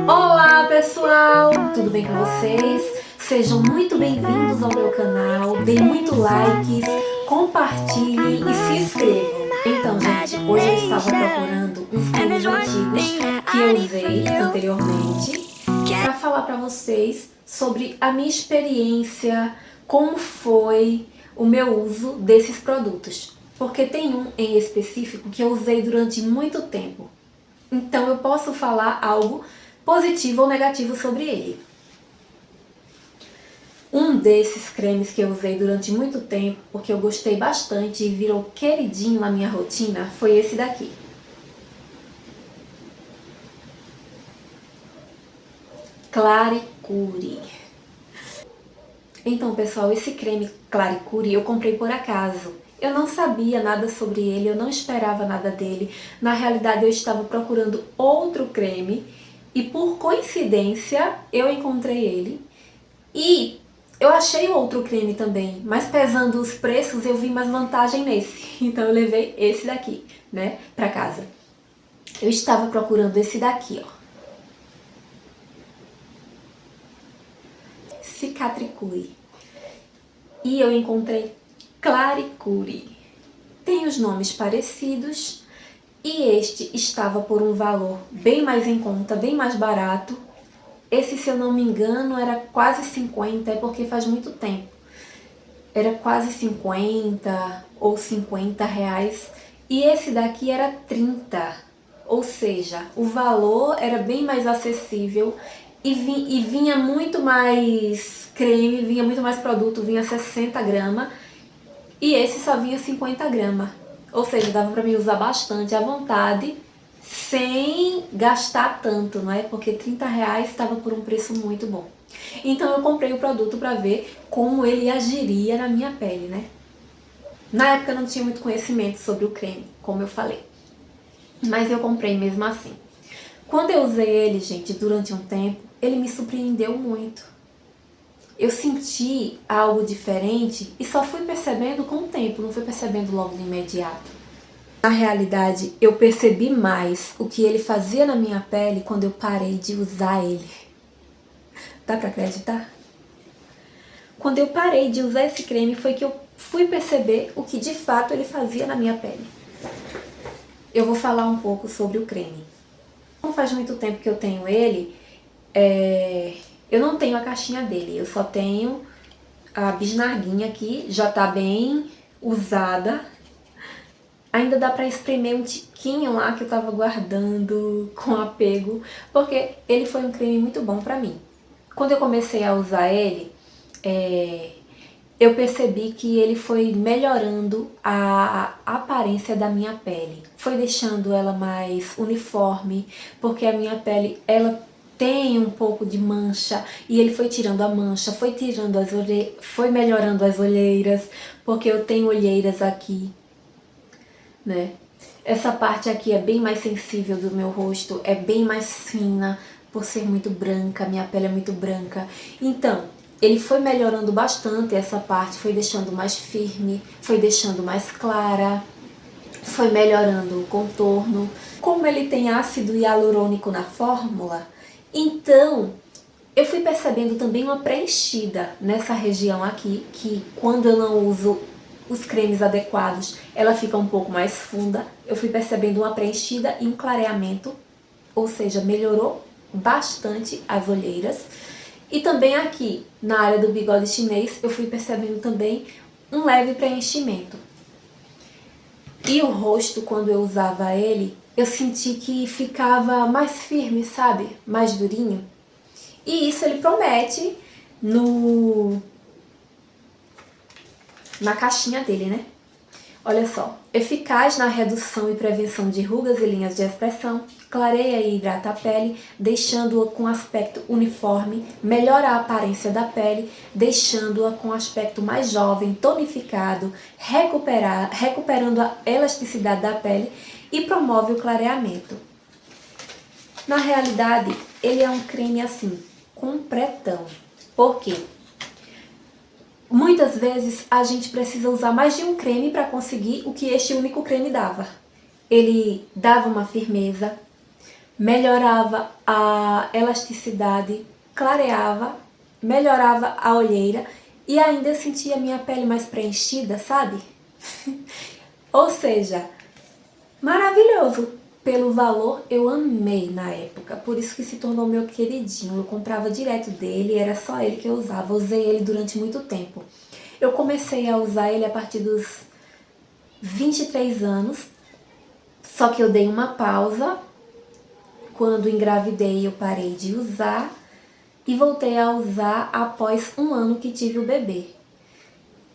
Olá pessoal, tudo bem com vocês? Sejam muito bem-vindos ao meu canal, deem muito likes, compartilhem e se inscrevam. Então gente, hoje eu estava procurando uns cremes antigos que eu usei anteriormente para falar para vocês sobre a minha experiência, como foi o meu uso desses produtos. Porque tem um em específico que eu usei durante muito tempo. Então eu posso falar algo positivo ou negativo sobre ele. Um desses cremes que eu usei durante muito tempo, porque eu gostei bastante e virou queridinho na minha rotina, foi esse daqui. Claricure. Então pessoal, esse creme Claricure eu comprei por acaso. Eu não sabia nada sobre ele, eu não esperava nada dele. Na realidade eu estava procurando outro creme e por coincidência eu encontrei ele. E eu achei outro creme também, mas pesando os preços eu vi mais vantagem nesse. Então eu levei esse daqui, né, pra casa. Eu estava procurando esse daqui, ó. Cicatricure. E eu encontrei Claricure. Tem os nomes parecidos e este estava por um valor bem mais em conta, bem mais barato. Esse, se eu não me engano, era quase 50, é porque faz muito tempo. Era quase 50 ou 50 reais e esse daqui era 30. Ou seja, o valor era bem mais acessível e vinha muito mais creme, vinha muito mais produto, vinha 60 gramas. E esse só vinha 50 gramas. Ou seja, dava pra mim usar bastante à vontade, sem gastar tanto, não é? Porque 30 reais estava por um preço muito bom. Então eu comprei o produto pra ver como ele agiria na minha pele, né? Na época eu não tinha muito conhecimento sobre o creme, como eu falei. Mas eu comprei mesmo assim. Quando eu usei ele, gente, durante um tempo, ele me surpreendeu muito. Eu senti algo diferente e só fui percebendo com o tempo, não fui percebendo logo de imediato. Na realidade, eu percebi mais o que ele fazia na minha pele quando eu parei de usar ele. Dá pra acreditar? Quando eu parei de usar esse creme foi que eu fui perceber o que de fato ele fazia na minha pele. Eu vou falar um pouco sobre o creme. Não faz muito tempo que eu tenho ele, eu não tenho a caixinha dele, eu só tenho a bisnaguinha aqui, já tá bem usada. Ainda dá pra espremer um tiquinho lá que eu tava guardando com apego, porque ele foi um creme muito bom pra mim. Quando eu comecei a usar ele, eu percebi que ele foi melhorando a aparência da minha pele. Foi deixando ela mais uniforme, porque a minha pele, ela tem um pouco de mancha, e ele foi tirando a mancha, foi tirando foi melhorando as olheiras, porque eu tenho olheiras aqui, né? Essa parte aqui é bem mais sensível do meu rosto, é bem mais fina, por ser muito branca, minha pele é muito branca. Então, ele foi melhorando bastante essa parte, foi deixando mais firme, foi deixando mais clara, foi melhorando o contorno. Como ele tem ácido hialurônico na fórmula, então eu fui percebendo também uma preenchida nessa região aqui, que quando eu não uso os cremes adequados, ela fica um pouco mais funda. Eu fui percebendo uma preenchida e um clareamento, ou seja, melhorou bastante as olheiras. E também aqui, na área do bigode chinês, eu fui percebendo também um leve preenchimento. E o rosto, quando eu usava ele, eu senti que ficava mais firme, sabe? Mais durinho. E isso ele promete na caixinha dele, né? Olha só, eficaz na redução e prevenção de rugas e linhas de expressão, clareia e hidrata a pele, deixando-a com aspecto uniforme, melhora a aparência da pele, deixando-a com aspecto mais jovem, tonificado, recuperando a elasticidade da pele e promove o clareamento. Na realidade, ele é um creme assim, completão. Por quê? Muitas vezes a gente precisa usar mais de um creme para conseguir o que este único creme dava. Ele dava uma firmeza, melhorava a elasticidade, clareava, melhorava a olheira e ainda eu sentia a minha pele mais preenchida, sabe? Ou seja, maravilhoso. Pelo valor, eu amei na época, por isso que se tornou meu queridinho. Eu comprava direto dele, era só ele que eu usava. Usei ele durante muito tempo. Eu comecei a usar ele a partir dos 23 anos, só que eu dei uma pausa. Quando engravidei, eu parei de usar e voltei a usar após um ano que tive o bebê.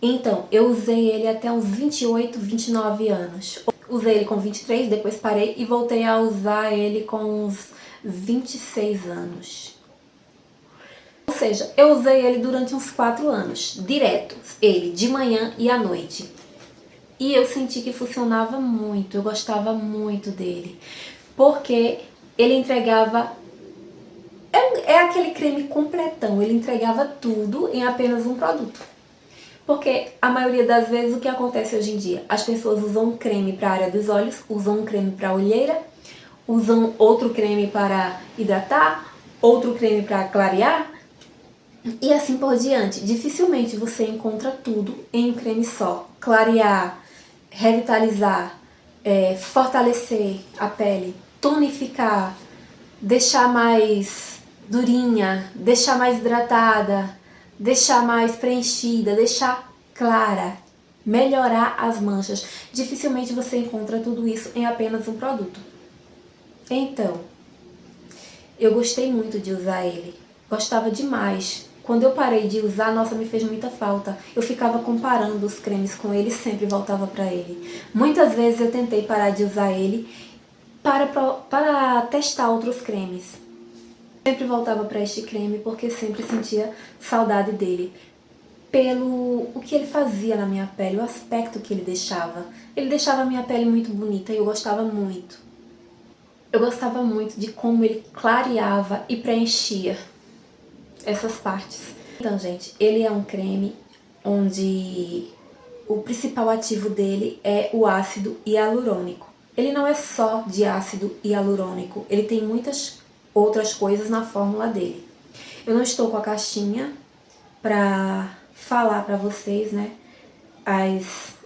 Então, eu usei ele até uns 28, 29 anos. Usei ele com 23, depois parei e voltei a usar ele com uns 26 anos. Ou seja, eu usei ele durante uns 4 anos, direto, ele de manhã e à noite. E eu senti que funcionava muito, eu gostava muito dele. Porque ele entregava... É aquele creme completão, ele entregava tudo em apenas um produto. Porque a maioria das vezes o que acontece hoje em dia? As pessoas usam um creme para a área dos olhos, usam um creme para a olheira, usam outro creme para hidratar, outro creme para clarear e assim por diante. Dificilmente você encontra tudo em um creme só. Clarear, revitalizar, fortalecer a pele, tonificar, deixar mais durinha, deixar mais hidratada, deixar mais preenchida, deixar clara, melhorar as manchas. Dificilmente você encontra tudo isso em apenas um produto. Então, eu gostei muito de usar ele. Gostava demais. Quando eu parei de usar, nossa, me fez muita falta. Eu ficava comparando os cremes com ele e sempre voltava para ele. Muitas vezes eu tentei parar de usar ele para testar outros cremes. Sempre voltava para este creme porque sempre sentia saudade dele. Pelo o que ele fazia na minha pele, o aspecto que ele deixava. Ele deixava a minha pele muito bonita e eu gostava muito. Eu gostava muito de como ele clareava e preenchia essas partes. Então, gente, ele é um creme onde o principal ativo dele é o ácido hialurônico. Ele não é só de ácido hialurônico, ele tem muitas outras coisas na fórmula dele. Eu não estou com a caixinha para falar para vocês, né,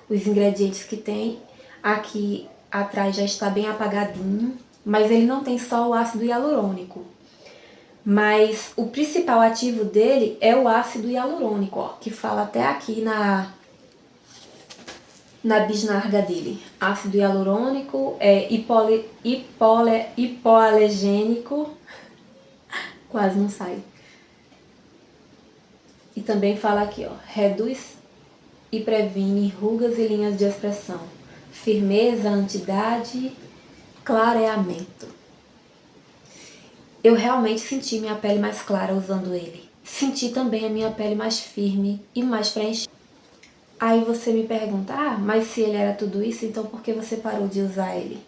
os ingredientes que tem. Aqui atrás já está bem apagadinho, mas ele não tem só o ácido hialurônico. Mas o principal ativo dele é o ácido hialurônico, ó, que fala até aqui na bisnaga dele. Ácido hialurônico, hipoalergênico, quase não sai. E também fala aqui, ó, reduz e previne rugas e linhas de expressão, firmeza, antidade, clareamento. Eu realmente senti minha pele mais clara usando ele. Senti também a minha pele mais firme e mais preenchida. Aí você me pergunta, mas se ele era tudo isso, então por que você parou de usar ele?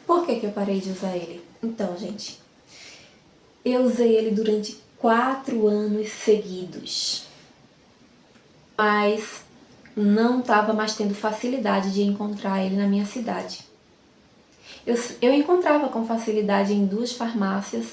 Por que eu parei de usar ele? Então, gente, eu usei ele durante 4 anos seguidos. Mas não estava mais tendo facilidade de encontrar ele na minha cidade. Eu encontrava com facilidade em 2 farmácias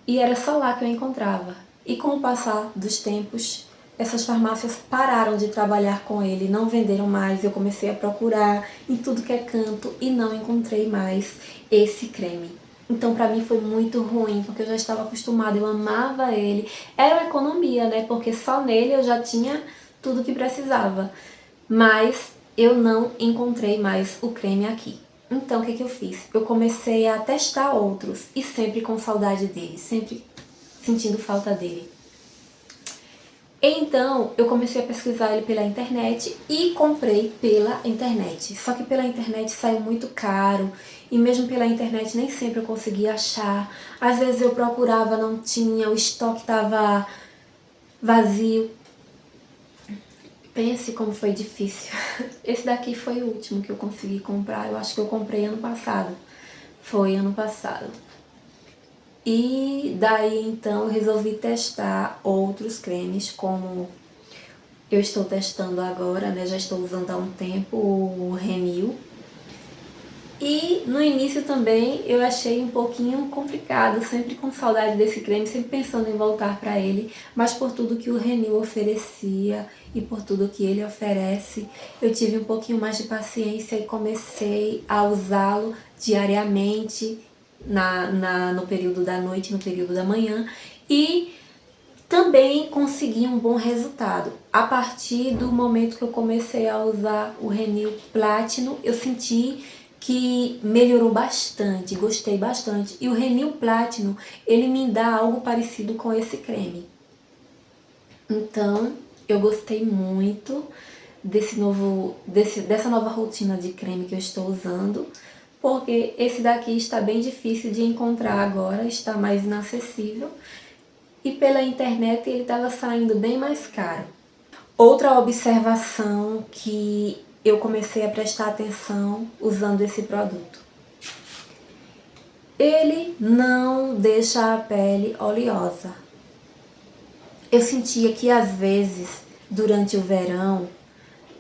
e era só lá que eu encontrava. E com o passar dos tempos, essas farmácias pararam de trabalhar com ele, não venderam mais. Eu comecei a procurar em tudo que é canto e não encontrei mais esse creme. Então pra mim foi muito ruim, porque eu já estava acostumada, eu amava ele. Era uma economia, né? Porque só nele eu já tinha tudo que precisava. Mas eu não encontrei mais o creme aqui. Então, o que eu fiz? Eu comecei a testar outros e sempre com saudade dele, sempre sentindo falta dele. Então, eu comecei a pesquisar ele pela internet e comprei pela internet. Só que pela internet saiu muito caro e mesmo pela internet nem sempre eu conseguia achar. Às vezes eu procurava, não tinha, o estoque estava vazio. Pense como foi difícil. Esse daqui foi o último que eu consegui comprar. Eu acho que eu comprei ano passado. Foi ano passado. E daí então eu resolvi testar outros cremes, como eu estou testando agora, né? Já estou usando há um tempo o Renil. E no início também eu achei um pouquinho complicado, sempre com saudade desse creme, sempre pensando em voltar para ele, mas por tudo que o Renew oferecia e por tudo que ele oferece, eu tive um pouquinho mais de paciência e comecei a usá-lo diariamente no período da noite, no período da manhã, e também consegui um bom resultado. A partir do momento que eu comecei a usar o Renew Platinum, eu senti que melhorou bastante, gostei bastante. E o Renew Platinum, ele me dá algo parecido com esse creme. Então, eu gostei muito dessa nova rotina de creme que eu estou usando, porque esse daqui está bem difícil de encontrar agora, está mais inacessível. E pela internet ele estava saindo bem mais caro. Outra observação que eu comecei a prestar atenção usando esse produto. Ele não deixa a pele oleosa. Eu sentia que às vezes, durante o verão,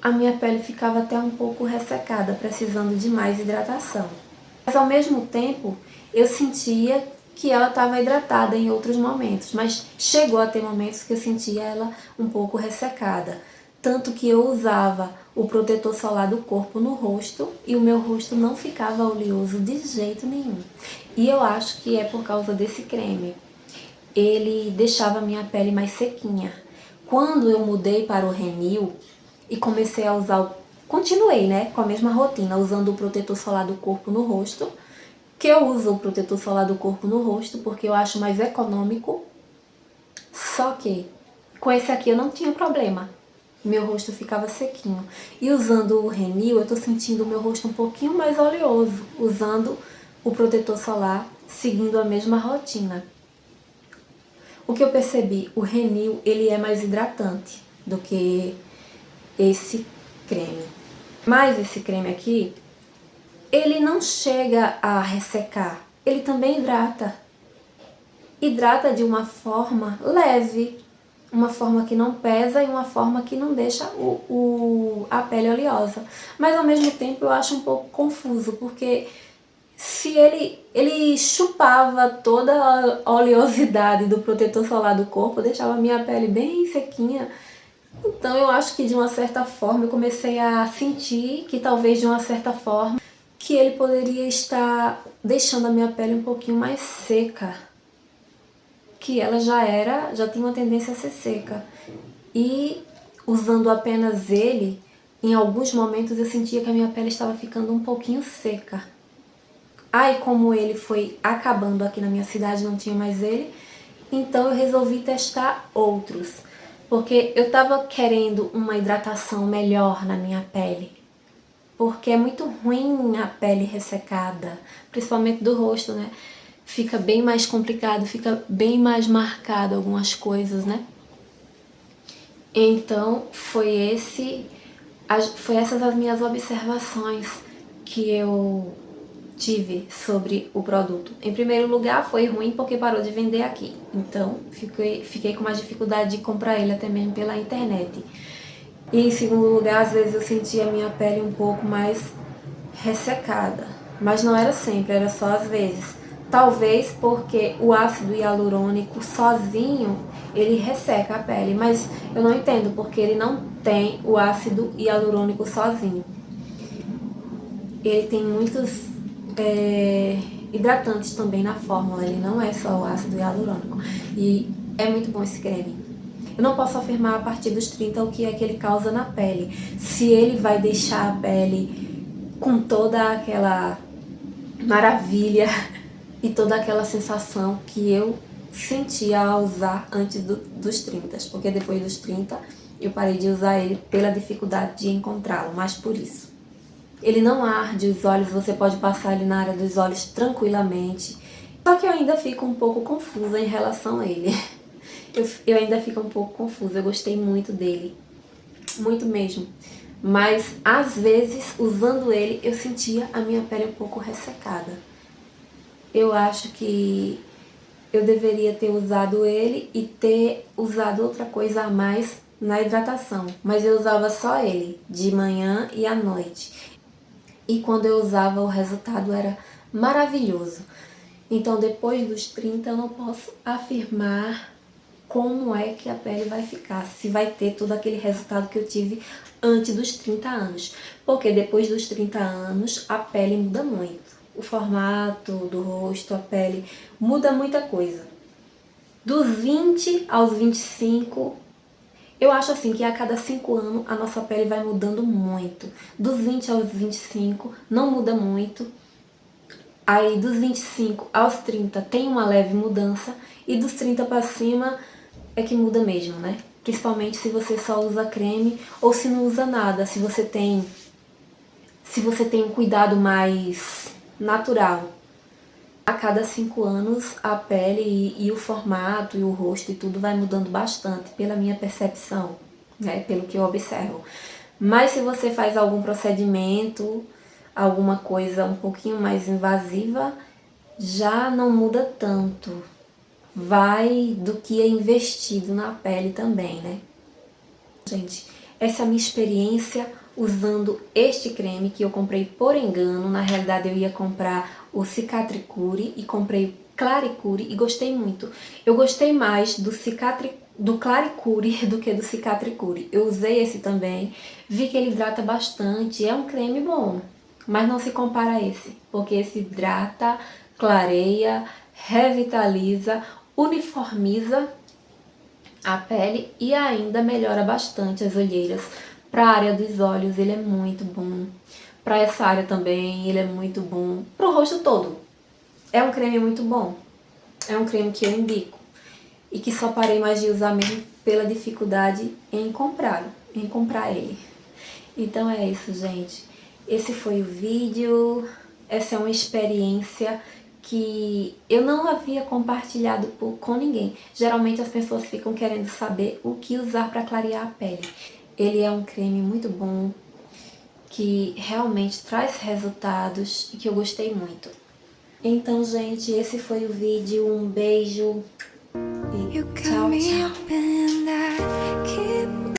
a minha pele ficava até um pouco ressecada, precisando de mais hidratação. Mas ao mesmo tempo, eu sentia que ela estava hidratada em outros momentos, mas chegou a ter momentos que eu sentia ela um pouco ressecada. Tanto que eu usava o protetor solar do corpo no rosto e o meu rosto não ficava oleoso de jeito nenhum. E eu acho que é por causa desse creme. Ele deixava a minha pele mais sequinha. Quando eu mudei para o Renew e comecei a usar, continuei, né, com a mesma rotina, usando o protetor solar do corpo no rosto, que eu uso o protetor solar do corpo no rosto porque eu acho mais econômico. Só que com esse aqui eu não tinha problema. Meu rosto ficava sequinho. E usando o Renew, eu tô sentindo o meu rosto um pouquinho mais oleoso, usando o protetor solar, seguindo a mesma rotina. O que eu percebi, o Renew, ele é mais hidratante do que esse creme. Mas esse creme aqui, ele não chega a ressecar, ele também hidrata. Hidrata de uma forma leve, uma forma que não pesa e uma forma que não deixa a pele oleosa. Mas ao mesmo tempo eu acho um pouco confuso, porque se ele chupava toda a oleosidade do protetor solar do corpo, deixava a minha pele bem sequinha. Então eu acho que de uma certa forma eu comecei a sentir que talvez de uma certa forma que ele poderia estar deixando a minha pele um pouquinho mais seca, que ela já tinha uma tendência a ser seca. E usando apenas ele, em alguns momentos eu sentia que a minha pele estava ficando um pouquinho seca. Aí como ele foi acabando aqui na minha cidade, não tinha mais ele, então eu resolvi testar outros, porque eu estava querendo uma hidratação melhor na minha pele, porque é muito ruim a pele ressecada, principalmente do rosto, né? Fica bem mais complicado, fica bem mais marcado algumas coisas, né? Então foi essas as minhas observações que eu tive sobre o produto. Em primeiro lugar, foi ruim porque parou de vender aqui. Então, fiquei com mais dificuldade de comprar ele até mesmo pela internet. E em segundo lugar, às vezes eu sentia a minha pele um pouco mais ressecada. Mas não era sempre, era só às vezes. Talvez porque o ácido hialurônico sozinho, ele resseca a pele. Mas eu não entendo porque ele não tem o ácido hialurônico sozinho. Ele tem muitos hidratantes também na fórmula, ele não é só o ácido hialurônico. E é muito bom esse creme. Eu não posso afirmar a partir dos 30 o que é que ele causa na pele. Se ele vai deixar a pele com toda aquela maravilha e toda aquela sensação que eu sentia ao usar antes dos 30. Porque depois dos 30 eu parei de usar ele pela dificuldade de encontrá-lo, mas por isso. Ele não arde os olhos, você pode passar ele na área dos olhos tranquilamente. Só que eu ainda fico um pouco confusa em relação a ele. Eu ainda fico um pouco confusa, eu gostei muito dele. Muito mesmo. Mas, às vezes, usando ele, eu sentia a minha pele um pouco ressecada. Eu acho que eu deveria ter usado ele e ter usado outra coisa a mais na hidratação. Mas eu usava só ele, de manhã e à noite. e quando eu usava o resultado era maravilhoso. Então depois dos 30 eu não posso afirmar como é que a pele vai ficar, se vai ter todo aquele resultado que eu tive antes dos 30 anos. Porque depois dos 30 anos a pele muda muito. O formato do rosto, a pele muda muita coisa. Dos 20 aos 25, eu acho assim que a cada 5 anos a nossa pele vai mudando muito. Dos 20 aos 25 não muda muito. Aí dos 25 aos 30 tem uma leve mudança. E dos 30 para cima é que muda mesmo, né? Principalmente se você só usa creme ou se não usa nada. Se você tem um cuidado mais natural. A cada 5 anos a pele e o formato e o rosto e tudo vai mudando bastante, pela minha percepção, né? Pelo que eu observo. Mas se você faz algum procedimento, alguma coisa um pouquinho mais invasiva, já não muda tanto. Vai do que é investido na pele também, né? Gente, essa é a minha experiência usando este creme que eu comprei por engano. Na realidade eu ia comprar o Cicatricure e comprei o Claricure e gostei muito. Eu gostei mais do Claricure do que do Cicatricure. Eu usei esse também, vi que ele hidrata bastante, é um creme bom, mas não se compara a esse, porque esse hidrata, clareia, revitaliza, uniformiza a pele e ainda melhora bastante as olheiras. Para a área dos olhos ele é muito bom, para essa área também ele é muito bom, para o rosto todo. É um creme muito bom, é um creme que eu indico e que só parei mais de usar mesmo pela dificuldade em comprar ele. Então é isso, gente. Esse foi o vídeo, essa é uma experiência que eu não havia compartilhado com ninguém. Geralmente as pessoas ficam querendo saber o que usar para clarear a pele. Ele é um creme muito bom, que realmente traz resultados e que eu gostei muito. Então, gente, esse foi o vídeo. Um beijo e tchau, tchau.